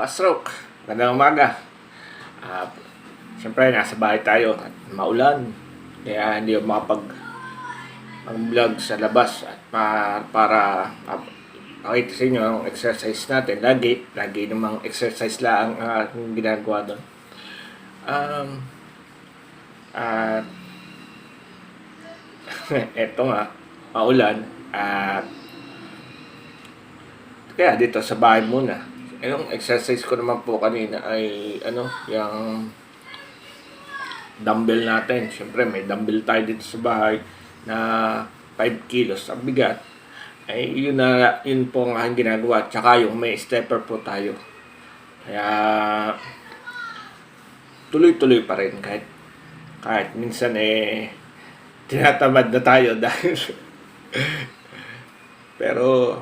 Stroke, magandang umaga. Uh, Siyempre, nasa bahay tayo at maulan. Kaya hindi ako mag-vlog sa labas at para pakita sa inyo ang exercise natin. Lagi namang exercise lang ang ginagawa doon. At eto nga, maulan. At kaya dito sa bahay muna. Yung exercise ko naman po kanina ay yung dumbbell natin. Siyempre may dumbbell tayo dito sa bahay na 5 kilos ang bigat. Ay yun po ang aking ginagawa. Tsaka yung may stepper po tayo. Kaya tuloy-tuloy pa rin kahit minsan tinatamad na tayo dahil pero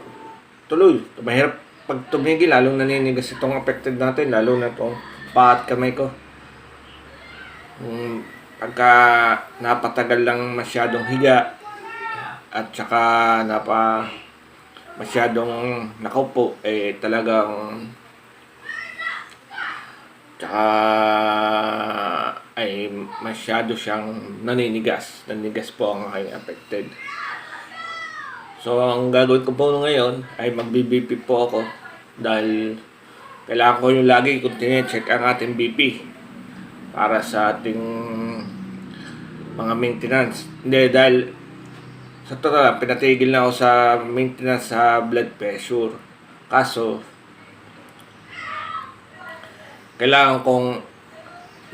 tuloy. Mahirap pag tumigil, lalong naninigas itong affected natin, lalo na itong paa at kamay ko. Pagka napatagal lang masyadong higa at saka masyadong nakaupo, talagang tsaka ay masyado siyang naninigas po ang aking affected. So, ang gagawin ko po ngayon ay magbi-BP po ako dahil kailangan ko yung lagi kung tine-check ang ating BP para sa ating mga maintenance. Hindi, dahil sa totoo pinatigil na ako sa maintenance sa blood pressure. Kaso, kailangan kong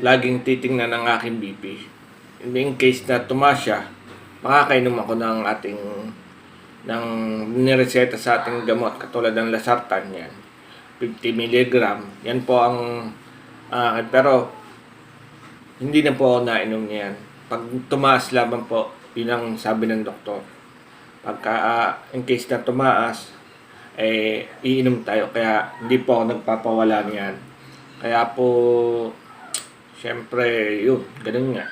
laging titingnan ang aking BP. In case na tumaas siya, makakainom ako ng nireseta sa ating gamot katulad ng Losartan yan 50 mg yan po ang pero hindi na po ako nainom niyan pag tumaas lamang po. Yun ang sabi ng doktor, pagka in case na tumaas iinom tayo, kaya hindi po ako nagpapawala niyan. Kaya po syempre yun, ganun nga.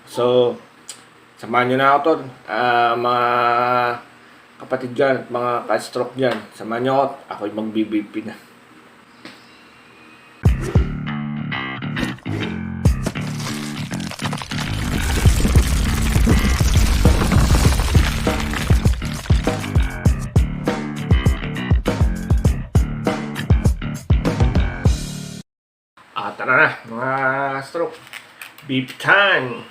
So samahan nyo na ako to, mga kapatid dyan, mga ka-stroke dyan. Samahan nyo ako, ako'y mag-BBP na. Tara na, mga stroke. BP time!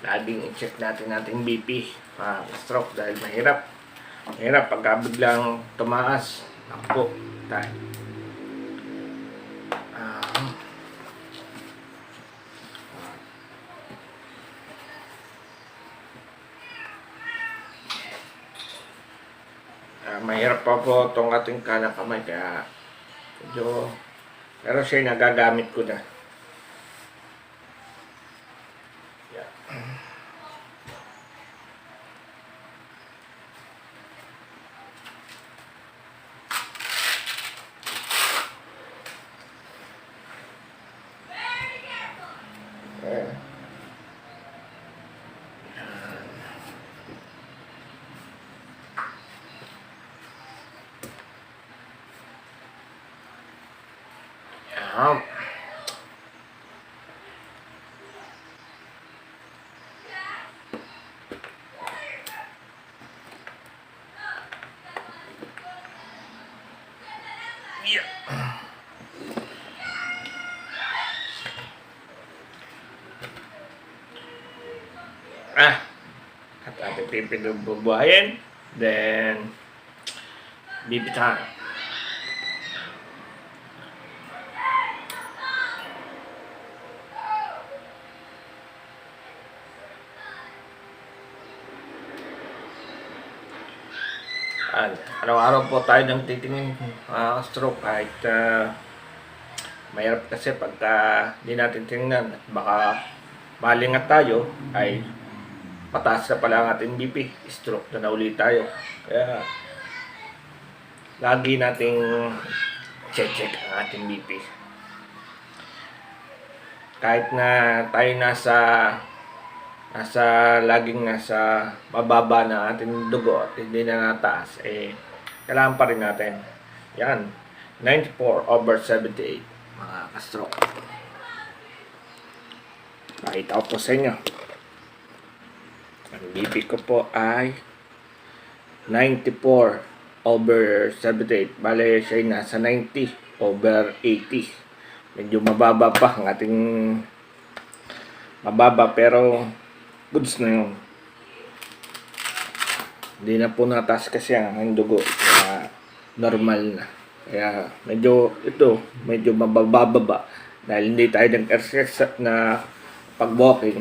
Laging i-check natin ating BP stroke dahil mahirap pagka biglang tumaas. Ako tayo. Mahirap pa po itong ating kanang kamay, kaya pero siya nagagamit ko na. At ating pipinagbubuhayin, then BP time. Araw-araw po tayo nang titingin stroke, kahit mahirap kasi pagka hindi natin tingnan, baka malingat tayo ay mataas na pala ang ating BP, stroke na ulit tayo. Kaya lagi nating check ang ating BP. Kahit na tayo nasa laging nasa mababa na ating dugo at hindi na nataas, kailangan pa rin natin. Yan, 94/78 mga ka-stroke. Pakita ko po sa inyo. Ang BP ko po ay 94/78. Bale, siya ay nasa 90/80. Medyo mababa pa ang ating mababa, pero goods na yun. Hindi na po natas kasi ang dugo, kaya normal na. Kaya medyo mabababa dahil hindi tayo nag-exercise na pag-walking,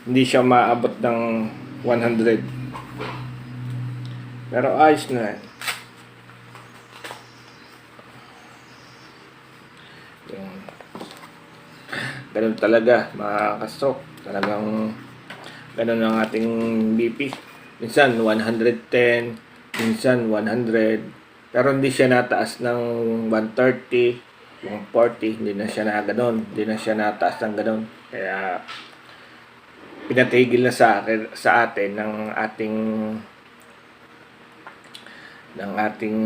hindi siya maabot ng 100. Pero ayos na yan. Ganun talaga mga ka-stroke. Talagang ganun ang ating BP. Minsan 110, minsan 100. Pero hindi siya nataas ng 130, 140. Hindi na siya na ganun. Hindi na siya nataas ng ganun. Kaya pinatigil na sa atin ng ating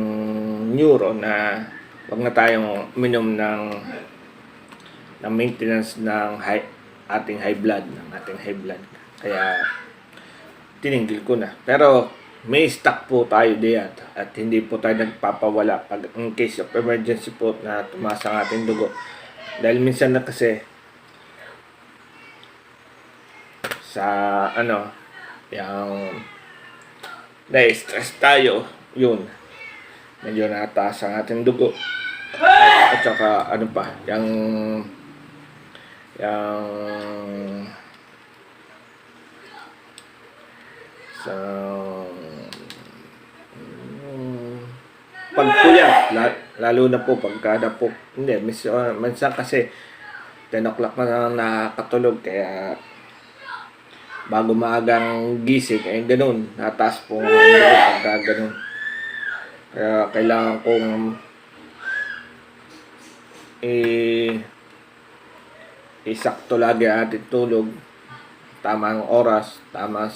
neuro na wag na tayong minom ng maintenance ng ating high blood. Kaya tinigil ko na. Pero may stock po tayo diyan at hindi po tayo nagpapawala pag in case of emergency po na tumaas ang ating dugo. Dahil minsan na kasi sa yung na-stress tayo, yun, medyo nataas ang ating dugo. At saka yung pagpuyat, lalo na po pagkada po. Hindi, minsan kasi 10 o'clock na nakatulog, kaya bago maagang gising, ganun, nataas po pagka ganun. Kaya kailangan kong isakto lagi ang ating tulog, tamang oras, tamang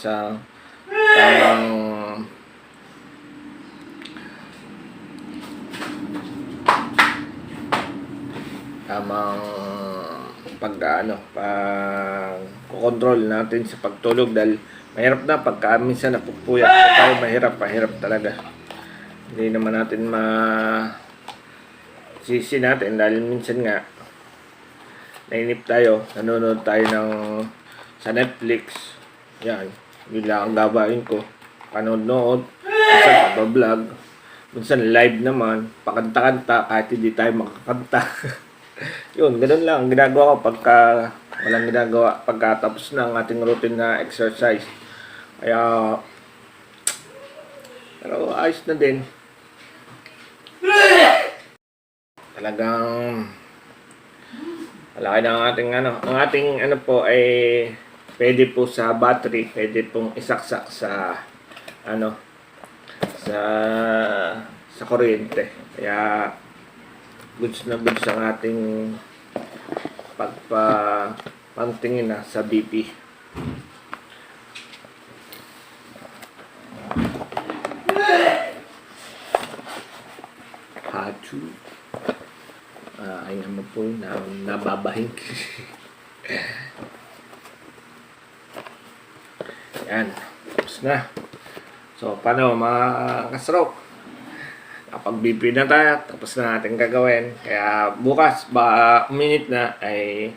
pag-control natin sa pagtulog, dahil mahirap na pagka minsan napupuyat tayo, mahirap talaga. Hindi naman natin sisi natin dahil minsan nga nainip tayo, nanonood tayo sa Netflix. Yan, yun lang ang gawain ko. Panonood, minsan pag-vlog, minsan live naman, pakanta-kanta kahit hindi tayo makakanta. Yun, ganun lang ang ginagawa ko pagka walang ginagawa, pagkatapos na ang ating routine na exercise. Kaya pero ayos na din. Talagang malaki na ang ating po ay pwede po sa battery, pwede pong isaksak sa sa kuryente. Kaya goods na goods ang ating pagpapantingin sa BP. Hachu. Ay naman po, nababahing. Yan, tapos na. So, paano mga ka-stroke? Kapag BP na tayo, tapos na natin gagawin. Kaya bukas, minute na, ay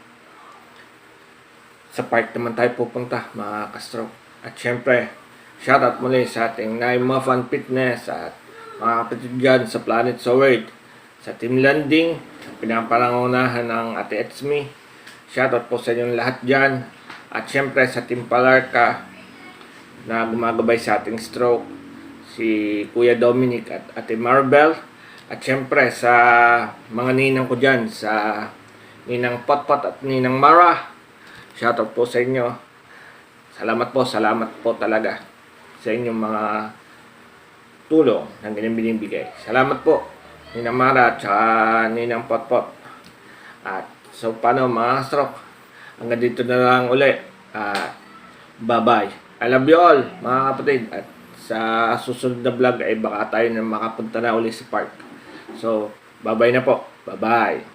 sa park naman tayo pupunta, mga ka-stroke. At syempre, shoutout muli sa ating Naima Fun Fitness at mga kapatid dyan sa Planet Sword, sa Team Landing, pinapalangunahan ng Ate Etsme. Shoutout po sa inyong lahat dyan. At syempre sa Team Palarca na gumagabay sa ating stroke, si Kuya Dominic at Ate Maribel. At syempre sa mga ninang ko dyan, sa Ninang Potpot at Ninang Mara, shoutout po sa inyo. Salamat po talaga sa inyong mga tulong na binibigay. Salamat po, Ninang Mara at saka Ninang Potpot. At so paano mga stroke, hanggang dito na lang uli. Bye-bye. I love you all, mga kapatid. At sa susunod na vlog ay baka tayo na makapunta na ulit sa park. So, bye-bye na po. Bye-bye.